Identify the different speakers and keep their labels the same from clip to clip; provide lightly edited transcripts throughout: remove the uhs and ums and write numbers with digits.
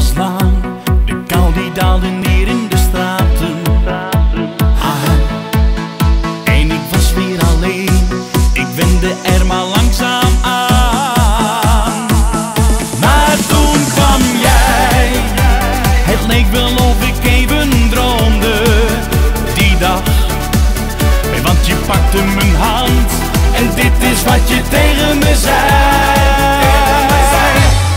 Speaker 1: was lang, de kou die daalde neer in de straten. En ik was weer alleen, ik wende er maar langzaam aan. Maar toen kwam jij, het leek wel of ik even droomde die dag. Want je pakte mijn hand en dit is wat je tegen me zei.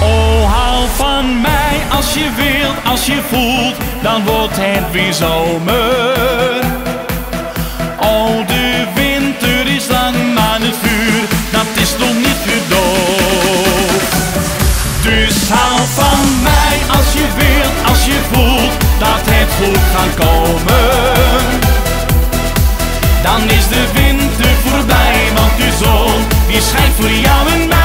Speaker 1: Oh, hou van mij als je wilt, als je voelt, dan wordt het weer zomer. Oh, de winter is lang, maar het vuur, dat is nog niet gedoofd. Dus hou van mij als je wilt, als je voelt, dat het goed gaat komen. Dan is de winter voorbij, want de zon die schijnt voor jou en mij.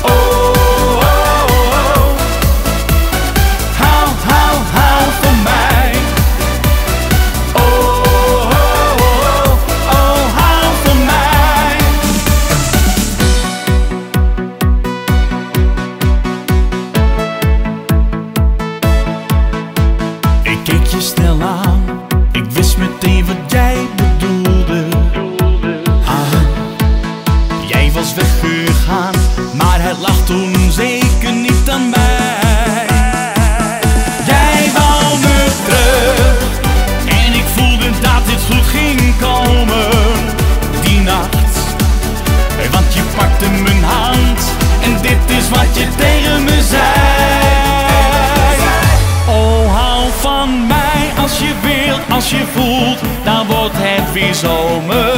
Speaker 1: Oh, oh, oh. Hou van mij. Oh, oh, oh, oh, hou van mij. Ik keek je snel aan, ik wist meteen wat jij bedoelde. Jij was weggegaan, maar het lag toen zeker niet aan mij. Jij wou me terug en ik voelde dat dit goed ging komen die nacht. Want je pakte mijn hand en dit is wat je tegen me zei. Oh, hou van mij als je wilt, als je voelt, dan wordt het weer zomer.